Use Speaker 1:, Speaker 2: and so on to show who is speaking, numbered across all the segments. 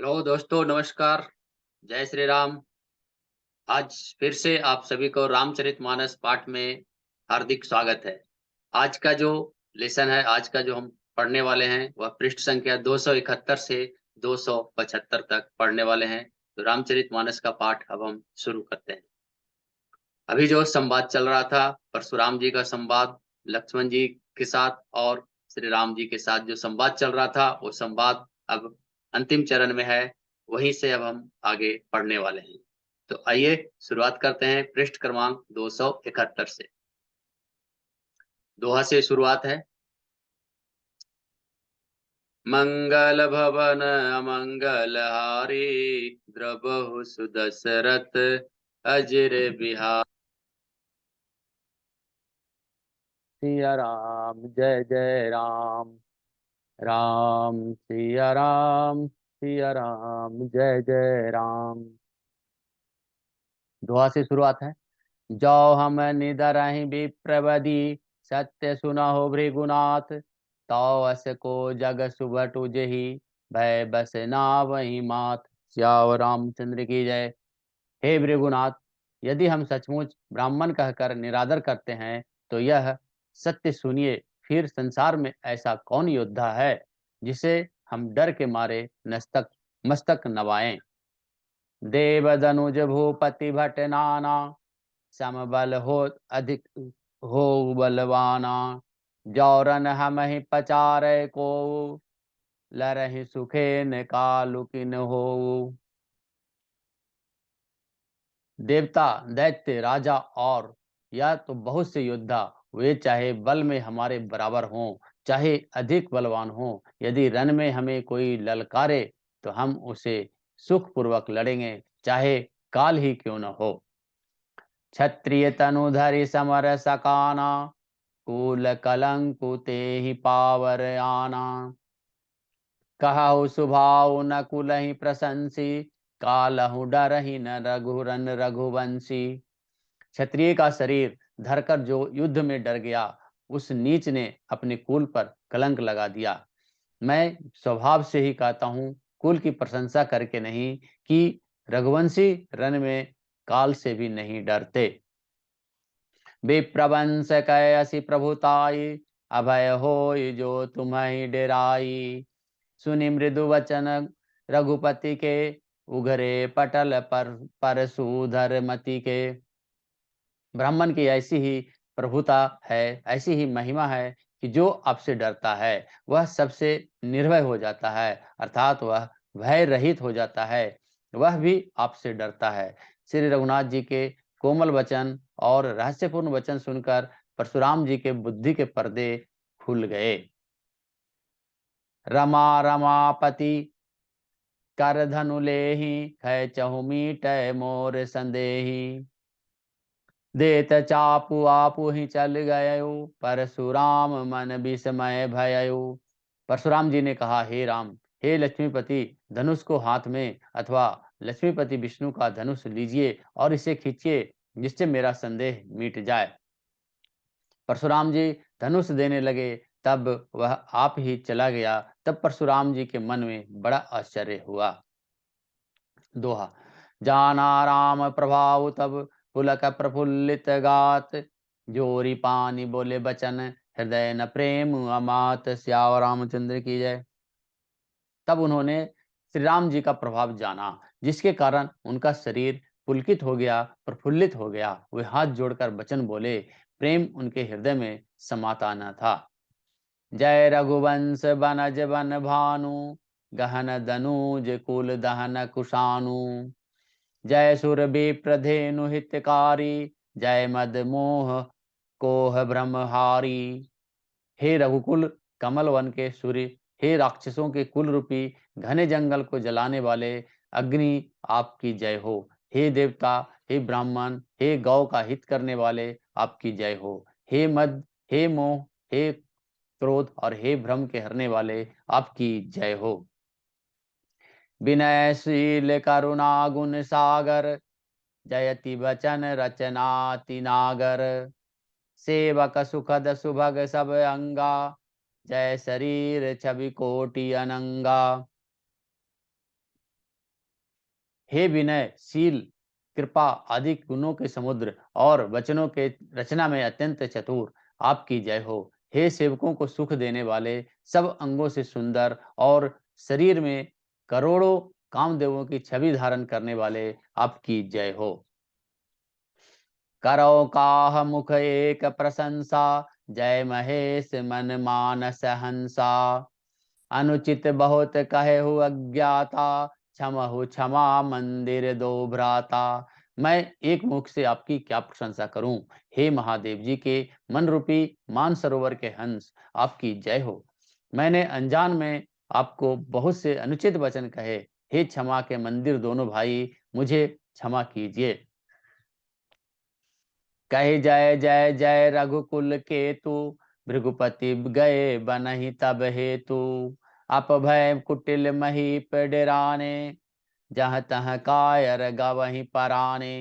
Speaker 1: Hello दोस्तों, नमस्कार। जय श्री राम। आज फिर से आप सभी को रामचरितमानस पाठ में हार्दिक स्वागत है। आज का जो लेसन है, आज का जो हम पढ़ने वाले हैं, वह पृष्ठ संख्या 271 से 275 तक पढ़ने वाले हैं। तो रामचरितमानस का पाठ अब हम शुरू करते हैं। अभी जो संवाद चल रहा था, परशुराम जी का संवाद लक्ष्मण जी के साथ और श्री राम जी के साथ जो संवाद चल रहा था, वो संवाद अब अंतिम चरण में है। वहीं से अब हम आगे पढ़ने वाले हैं। तो आइए शुरुआत करते हैं पृष्ठ क्रमांक 271 से। दोहा से शुरुआत है। मंगल भवन अमंगल हारी, द्रबहु सुदशरथ अजर बिहार।
Speaker 2: सिया राम जय जय राम। राम सिया राम, सिया राम जय जय राम। दुआ से शुरुआत है। जो हम निदरहि विप्रवदी, सत्य सुनहो भृगुनाथ। तो अस को जग सुभ तुझहि, भय बस नावहि मात। सियावर रामचंद्र की जय। हे भृगुनाथ, यदि हम सचमुच ब्राह्मण कहकर निरादर करते हैं तो यह सत्य सुनिए, फिर संसार में ऐसा कौन योद्धा है जिसे हम डर के मारे नस्तक मस्तक नवाएं। देवदनुज भूपति भट नाना, समबल हो अधिक हो बलवाना। जौरन हम ही पचारे को, लरहि सुखेन कालुकिन हो। देवता, दैत्य, राजा और या तो बहुत से योद्धा, वे चाहे बल में हमारे बराबर हों, चाहे अधिक बलवान हों, यदि रण में हमें कोई ललकारे तो हम उसे सुखपूर्वक लड़ेंगे, चाहे काल ही क्यों न हो। क्षत्रिय तनुधरि समर सकाना, कुल कलंकु तेहि पावर आना। कहु सुभाव न कुलहि प्रशंसी, कालहु डरहि न रघुरन रघुवंशी। क्षत्रिय का शरीर धरकर जो युद्ध में डर गया, उस नीच ने अपने कुल पर कलंक लगा दिया। मैं स्वभाव से ही कहता हूँ, कुल की प्रशंसा करके नहीं, कि रघुवंशी रण में काल से भी नहीं डरते। विप्रवंश कैसी प्रभुताई, अभय होय जो तुम्हें डेराई। सुनि मृदु वचन रघुपति के, उघरे पटल पर सुधर मति के। ब्राह्मण की ऐसी ही प्रभुता है, ऐसी ही महिमा है कि जो आपसे डरता है वह सबसे निर्भय हो जाता है, अर्थात वह भय रहित हो जाता है, वह भी आपसे डरता है। श्री रघुनाथ जी के कोमल वचन और रहस्यपूर्ण वचन सुनकर परशुराम जी के बुद्धि के पर्दे खुल गए। रमा रमापति कर धनु लेहि, खै चहु मीट मोर संदेही। देत चापु आपु ही चल गयो, परशुराम मन विस्मय भयउ। परशुराम जी ने कहा, हे राम, हे लक्ष्मीपति, धनुष को हाथ में, अथवा लक्ष्मीपति विष्णु का धनुष लीजिए और इसे खींचिए, जिससे मेरा संदेह मिट जाए। परशुराम जी धनुष देने लगे, तब वह आप ही चला गया। तब परशुराम जी के मन में बड़ा आश्चर्य हुआ। दोहा। जाना राम प्रभाव तब, पुलक प्रफुल्लित गात। जोरी पानी बोले बचन, हृदय न प्रेम अमात। सियावर रामचंद्र की जय। तब उन्होंने श्री राम जी का प्रभाव जाना, जिसके कारण उनका शरीर पुलकित हो गया, प्रफुल्लित हो गया। वे हाथ जोड़कर वचन बोले, प्रेम उनके हृदय में समाता न था। जय रघुवंश बनज बन भानु, गहन दनुज कुल दहन कुशानु। जय सुर विप्रधेनु हितकारी, जय मद मोह कोह ब्रह्महारी। हे रघुकुल कमल वन के सूर्य, हे राक्षसों के कुल रूपी घने जंगल को जलाने वाले अग्नि, आपकी जय हो। हे देवता, हे ब्राह्मण, हे गौ का हित करने वाले, आपकी जय हो। हे मद, हे मोह, हे क्रोध और हे भ्रम के हरने वाले, आपकी जय हो। विनयशील करुणा गुण सागर, जयति वचन रचनाति नागर। सेवक सुखद सुभग सब अंगा, जय शरीर छवि कोटि अनंगा। हे विनय, शील, कृपा आदि गुणों के समुद्र और वचनों के रचना में अत्यंत चतुर, आपकी जय हो। हे सेवकों को सुख देने वाले, सब अंगों से सुंदर और शरीर में करोड़ों कामदेवों की छवि धारण करने वाले, आपकी जय हो। करो काह मुख एक प्रशंसा, जय महेश मन मानस हंसा। अनुचित बहुत कहेहु अज्ञाता, क्षमहु क्षमा मंदिर दो भ्राता। मैं एक मुख से आपकी क्या प्रशंसा करूं। हे महादेव जी के मन रूपी मानसरोवर के हंस, आपकी जय हो। मैंने अनजान में आपको बहुत से अनुचित वचन कहे। हे क्षमा के मंदिर दोनों भाई, मुझे क्षमा कीजिए। कहे जय जय जय रघुकुल केतु, भृगुपति गए बनहि तब हेतु। अपभय कुटिल महीप डेराने, जहाँ तहाँ कायर गवहीं पराने।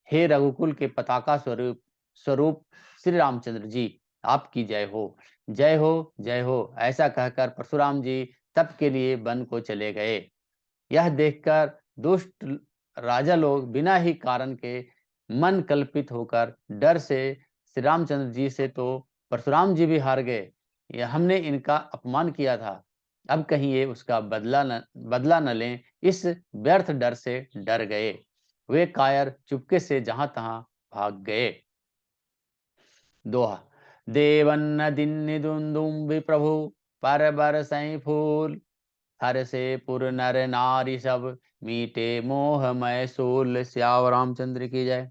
Speaker 2: हे रघुकुल के पताका स्वरूप स्वरूप श्री रामचंद्र जी, आपकी जय हो, जय हो, जय हो। ऐसा कहकर परशुराम जी तप के लिए वन को चले गए। यह देखकर दुष्ट राजा लोग बिना ही कारण के मन कल्पित होकर डर से श्री रामचंद्र जी से तो परशुराम जी भी हार गए। यह हमने इनका अपमान किया था, अब कहीं ये उसका बदला न लें, इस व्यर्थ डर से डर गए। वे कायर चुपके से जहां तहां भाग गए। दोहा। देवन्न दिन्नि दुंदुम प्रभु, पर बर सई फूल। हर से पुर नर नारी सब, मीटे मोह मय सूल। सियावर रामचंद्र की जय।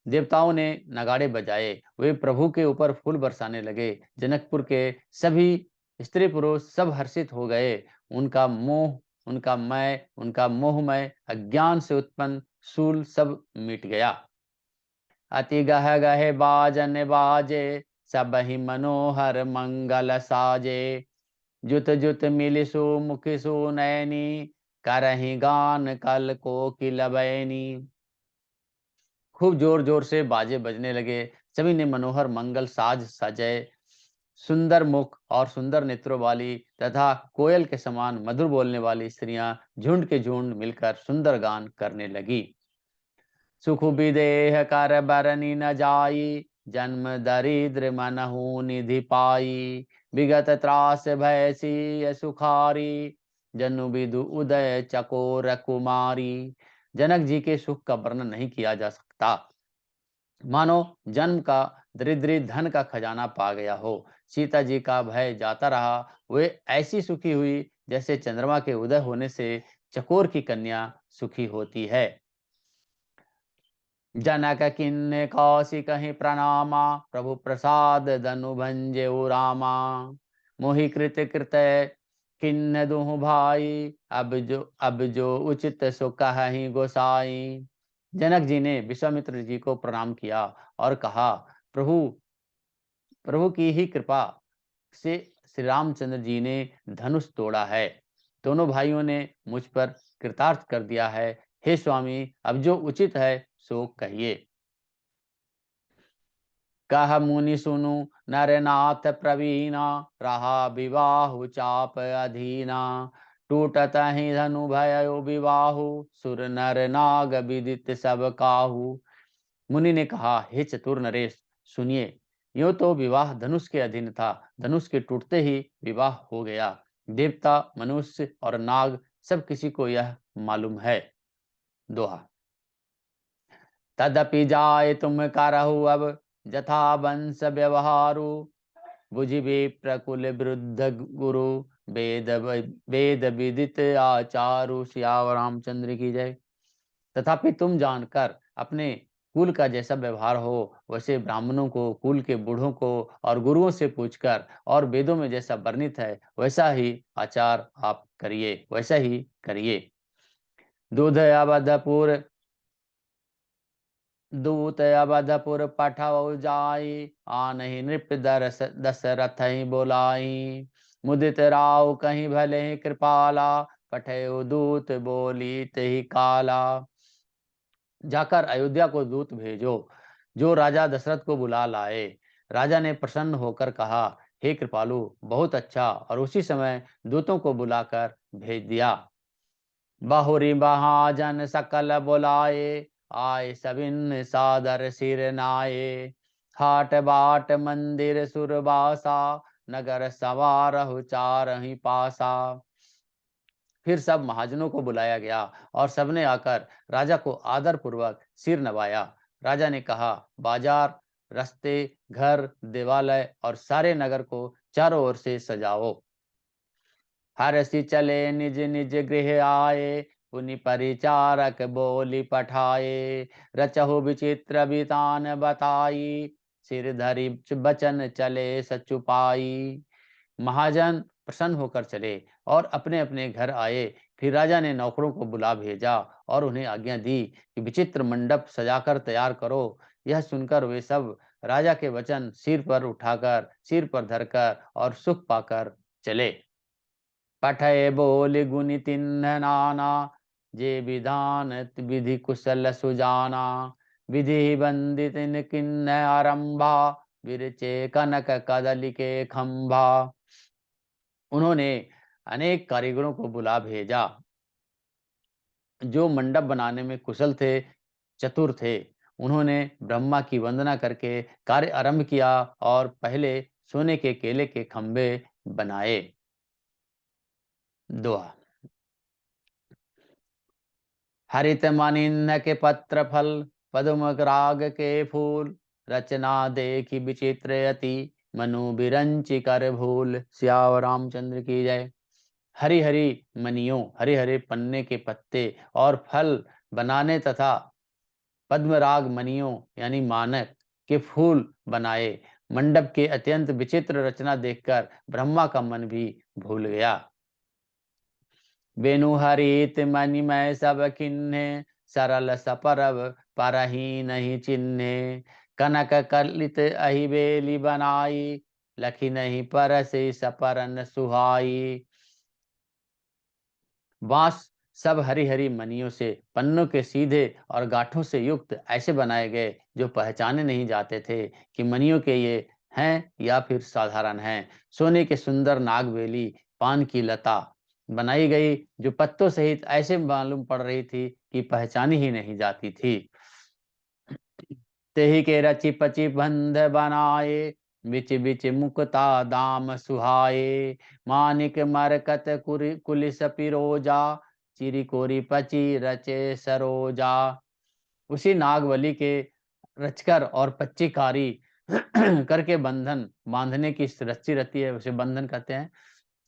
Speaker 2: देवताओं ने नगाड़े बजाए, वे प्रभु के ऊपर फूल बरसाने लगे। जनकपुर के सभी स्त्री पुरुष सब हर्षित हो गए। उनका मोहमय अज्ञान से उत्पन्न शूल सब मिट गया। अति गह गहे बाजन बाजे, सब ही मनोहर मंगल साजे। जुत जुत मिलिसु मुखिसु नयनी, करहि गान कल कोकिल बयनी। खूब जोर जोर से बाजे बजने लगे, सभी ने मनोहर मंगल साज सजे। सुंदर मुख और सुंदर नेत्रों वाली तथा कोयल के समान मधुर बोलने वाली स्त्रियां झुंड के झुंड मिलकर सुंदर गान करने लगी। सुख विदेह कर बरनी न जाई, जन्म दरिद्र मनहु निधि पाई। विगत त्रास भय सिय सुखारी, जनु विदु उदय चकोर कुमारी। जनक जी के सुख का वर्णन नहीं किया जा सकता, मानो जन्म का दरिद्री धन का खजाना पा गया हो। सीता जी का भय जाता रहा, वे ऐसी सुखी हुई जैसे चंद्रमा के उदय होने से चकोर की कन्या सुखी होती है। जनक किन्ने कौशिक कहीं प्रणामा, प्रभु प्रसाद धनु भंजेउ रामा। मोहि कृत कृत किन्न दुहु भाई, अब जो उचित सो कहि गोसाई। जनक जी ने विश्वामित्र जी को प्रणाम किया और कहा, प्रभु प्रभु की ही कृपा से श्री रामचंद्र जी ने धनुष तोड़ा है। दोनों भाइयों ने मुझ पर कृतार्थ कर दिया है। हे स्वामी, अब जो उचित है सो कहिए। कह मुनि सुनु नरनाथ प्रवीणा, रहा विवाहु चाप अधीना। टूटत ही धनु भयो विवाहु, सुर नर नाग विदित सब काहू। मुनि ने कहा, हे चतुर नरेश, सुनिए, यूं तो विवाह धनुष के अधीन था, धनुष के टूटते ही विवाह हो गया। देवता, मनुष्य और नाग सब किसी को यह मालूम है। दोहा। तदपि जाय तुम करहु अब, जथा वंश व्यवहारु। बुझिबे प्रकुल वृद्ध गुरु, वेद विदित आचारु। सियावर रामचंद्र की जय। तथापि तुम जानकर अपने कुल का जैसा व्यवहार हो, वैसे ब्राह्मणों को, कुल के बूढ़ों को और गुरुओं से पूछकर, और वेदों में जैसा वर्णित है वैसा ही आचार आप करिए, वैसा ही करिए। दूध अवधपुर दूत अवधपुर पठौ जाई, आनहि नृप दशरथ बोलाई। मुदित राव कहीं भले कृपाला, पठयो दूत बोली तहि काला। जाकर अयोध्या को दूत भेजो, जो राजा दशरथ को बुला लाए। राजा ने प्रसन्न होकर कहा, हे कृपालु, बहुत अच्छा, और उसी समय दूतों को बुलाकर भेज दिया। बहुरी महाजन सकल बुलाए, आए सबिन सादर सिर नाये। हाट बाट मंदिर सुरबासा, नगर सवारहु चारहि पासा। फिर सब महाजनों को बुलाया गया और सबने आकर राजा को आदर पूर्वक सिर नवाया। राजा ने कहा, बाजार, रास्ते, घर, देवालय और सारे नगर को चारों ओर से सजाओ। हरसि चले निज निज गृह आए, पुनि परिचारक बोली पठाए। रचहु विचित्र बितान बताई, सिर धरि बचन चले सचुपाई। महाजन प्रसन्न होकर चले और अपने अपने घर आए। फिर राजा ने नौकरों को बुला भेजा और उन्हें आज्ञा दी कि विचित्र मंडप सजाकर तैयार करो। यह सुनकर वे सब राजा के वचन सिर पर उठाकर, सिर पर धरकर और सुख पाकर चले। पठय बोल गुनि तिन्ह नाना, जे विधान विधि कुशल सुजाना। विधि बंदित किन्ह आरंभा, विरचे कनक कदली के खंभा। उन्होंने अनेक कारीगरों को बुला भेजा जो मंडप बनाने में कुशल थे, चतुर थे। उन्होंने ब्रह्मा की वंदना करके कार्य आरंभ किया और पहले सोने के केले के खंभे बनाए। दोहा। हरित मनिन्ह के पत्र फल, पद्म राग के फूल। रचना देखी विचित्र अति, मनु बिरंचि कर भूल। सियावर रामचंद्र की जय। हरी हरी मनियों, हरे हरे पन्ने के पत्ते और फल बनाने तथा पद्मराग मनियों यानी मानक के फूल बनाए। मंडप के अत्यंत विचित्र रचना देखकर ब्रह्मा का मन भी भूल गया। वेणु हरित मणिमय सब किन्हे, सरल सपरव परही नहीं चिन्हे। कनक कलित अहि बेली बनाई, लखी नहीं परसि सपरन सुहाई। बांस सब हरी हरी मनियों से, पन्नों के सीधे और गांठों से युक्त ऐसे बनाए गए जो पहचाने नहीं जाते थे कि मनियों के ये हैं या फिर साधारण हैं। सोने के सुंदर नागबेली, पान की लता बनाई गई जो पत्तों सहित ऐसे मालूम पड़ रही थी कि पहचानी ही नहीं जाती थी। तेहि के रचि पचि बंध बनाए, बिच बिच मुक्ता दाम सुहाए। मानिक मरकत कुलिस पिरोजा, चिरी कोरी पची रचे सरोजा। उसी नागवली के रचकर और पच्चीकारी करके बंधन बांधने की रस्सी रहती है, उसे बंधन कहते हैं,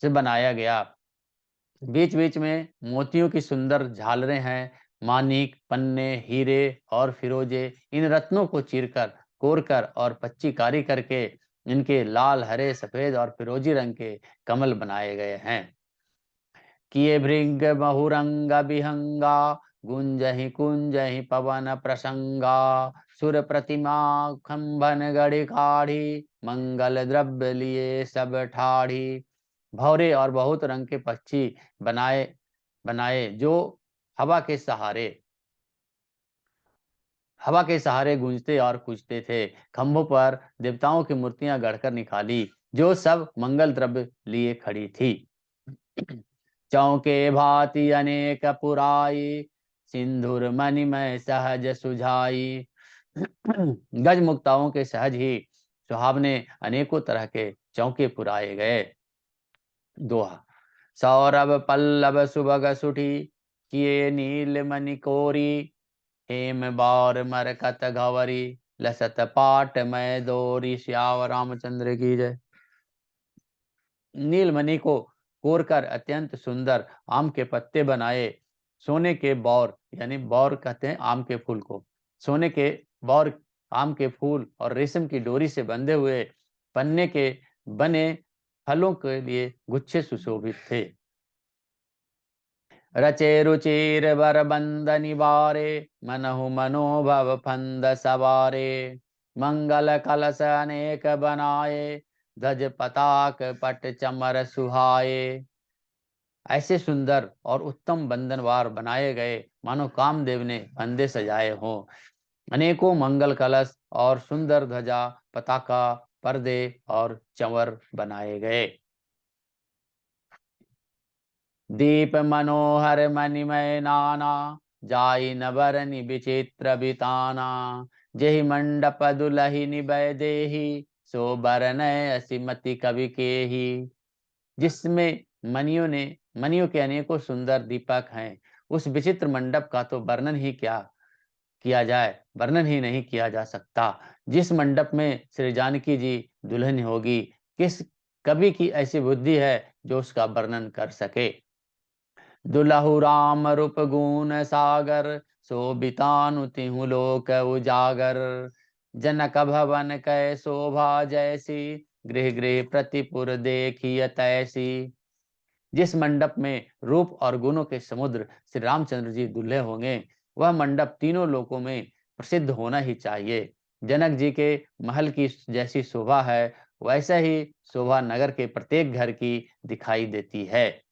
Speaker 2: से बनाया गया। बीच बीच में मोतियों की सुंदर झालरें हैं। मानिक, पन्ने, हीरे और फिरोजे इन रत्नों को चीरकर, कोरकर और पच्चीकारी करके इनके लाल, हरे, सफेद और फिरोजी रंग के कमल बनाए गए हैं। किए भृंग बहुरंग विहंगा, गुंजहि कुंजहि पवन प्रसंगा। सुर प्रतिमा खंभन गढ़ी काढ़ी, मंगल द्रव्य लिए सब ठाढ़ी। भौरे और बहुत रंग के पक्षी बनाए बनाए जो हवा के सहारे गूंजते और कूदते थे। खंभों पर देवताओं की मूर्तियां गढ़कर निकाली जो सब मंगल द्रव्य लिए खड़ी थी। चौके भांति अनेक पुराई, सिंधुर मणिमय सहज सुझाई। गज मुक्ताओं के सहज ही सुहावने अनेकों तरह के चौके पुराए गए। दोहा। सौरभ पल्लव सुभग सुठी, किए नील मणि कोरी। हेम बार मरकत घवरी, लसत पाट मय दोरी। श्यावर रामचंद्र की जय। नीलमणि को कोरकर अत्यंत सुंदर आम के पत्ते बनाए। सोने के बौर यानी बौर कहते हैं आम के फूल को, सोने के बौर आम के फूल और रेशम की डोरी से बंधे हुए पन्ने के बने फलों के लिए गुच्छे सुशोभित थे। रचे रुचिर बर बंद निवारे, मनहु मनोभव फंद सवारे। मंगल कलश अनेक बनाए, ध्वज पताक पट चमर सुहाए। ऐसे सुंदर और उत्तम बंधनवार बनाए गए मानो कामदेव ने फंदे सजाए हों। अनेकों मंगल कलश और सुंदर ध्वजा, पताका, पर्दे और चंवर बनाए गए। दीप मनोहर मणिमय नाना, जाई नवरनि विचित्र बिताना। जेहि मंडप दुलहि निभय देहि, सो बरनय असिमति कवि केहि। जिसमें मणियों के अनेकों सुंदर दीपक हैं, उस विचित्र मंडप का तो वर्णन ही क्या किया जाए, वर्णन ही नहीं किया जा सकता। जिस मंडप में श्री जानकी जी दुल्हन होगी, किस कवि की ऐसी बुद्धि है जो उसका वर्णन कर सके। दुलहु राम रूप गुण सागर, शोभितानु तिहु लोक उजागर। जनक भवन कै शोभा जैसी, गृह गृह प्रतिपुर देखिय तैसी। जिस मंडप में रूप और गुणों के समुद्र श्री रामचंद्र जी दूल्हे होंगे, वह मंडप तीनों लोकों में प्रसिद्ध होना ही चाहिए। जनक जी के महल की जैसी शोभा है, वैसे ही शोभा नगर के प्रत्येक घर की दिखाई देती है।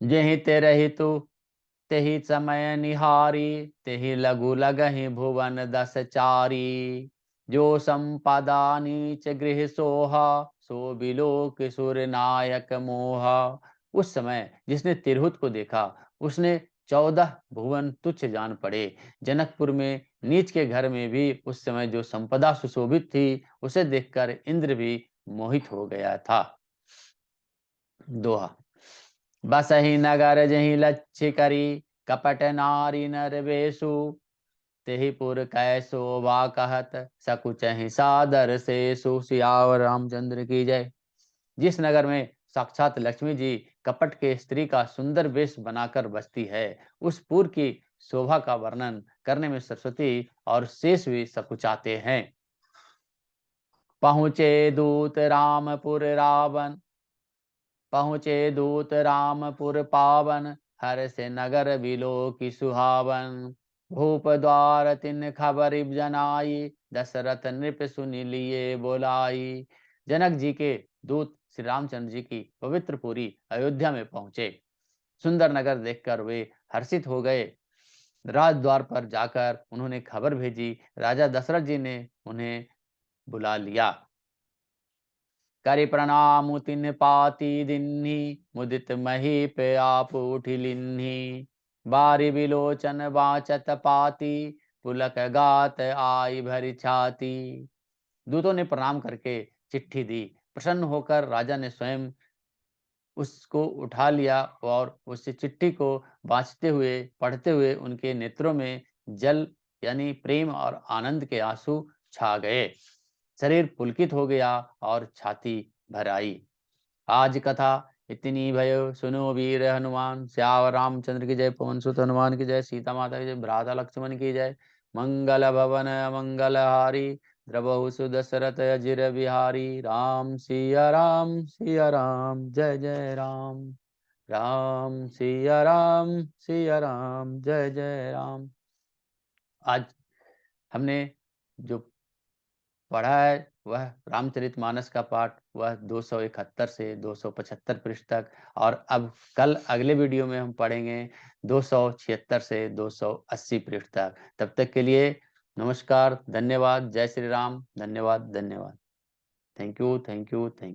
Speaker 2: जेहि ते रहितु तेहि समय निहारी, तेहि लघु लगहि भुवन दस चारी। जो संपदा नीच गृह सोहा, सो बिलोक सुर नायक मोहा। उस समय जिसने तिरहुत को देखा, उसने 14 भुवन तुच्छ जान पड़े। जनकपुर में नीच के घर में भी उस समय जो संपदा सुशोभित थी, उसे देखकर इंद्र भी मोहित हो गया था। दोहा। बसहि नगर जहि लक्ष्य करी, कपट नारी नर बेसु। तेहि पुर कै शोभा कहत, सकुचहि सादर सेसु। सियावर रामचंद्र की जय। जिस नगर में साक्षात लक्ष्मी जी कपट के स्त्री का सुंदर वेश बनाकर बसती है, उस पुर की शोभा का वर्णन करने में सरस्वती और शेष भी सकुचाते हैं। पहुँचे दूत रामपुर रावण, पहुँचे दूत रामपुर पावन। हर से नगर बिलो की सुहावन। भूप द्वार तिन खबर जनाई, दशरथ नृप सुनि लिए बोलाई। जनक जी के दूत श्री रामचंद्र जी की पवित्र पुरी अयोध्या में पहुंचे। सुंदर नगर देखकर वे हर्षित हो गए। राजद्वार पर जाकर उन्होंने खबर भेजी। राजा दशरथ जी ने उन्हें बुला लिया। करि प्रणाम तिन पाती दिन्ही, मुदित महीप आप उठि लिन्ही। बारी बिलोचन बाचत पाती, पुलक गात आई भरी छाती। दूतों ने प्रणाम करके चिट्ठी दी। प्रसन्न होकर राजा ने स्वयं उसको उठा लिया और उससे चिट्ठी को वाँचते हुए, पढ़ते हुए उनके नेत्रों में जल यानी प्रेम और आनंद के आंसू छा गए। शरीर पुलकित हो गया और छाती भर आई। आज कथा इतनी भयो, सुनो वीर हनुमान। श्यावर रामचंद्र की जय। पवन सुत हनुमान की जय। सीता माता की जय। भ्राता लक्ष्मण की जय। मंगल भवन मंगल हारी, द्रवहु सुदशरथ अजिर बिहारी। राम सिया राम सिया राम, जय जय राम। राम सिया राम जय जय राम। आज हमने जो पढ़ा है वह रामचरितमानस का पाठ, वह 271 से 275 पृष्ठ तक। और अब कल अगले वीडियो में हम पढ़ेंगे 276 से 280 पृष्ठ तक। तब तक के लिए नमस्कार, धन्यवाद, जय श्री राम। धन्यवाद धन्यवाद। Thank you thank you thank you.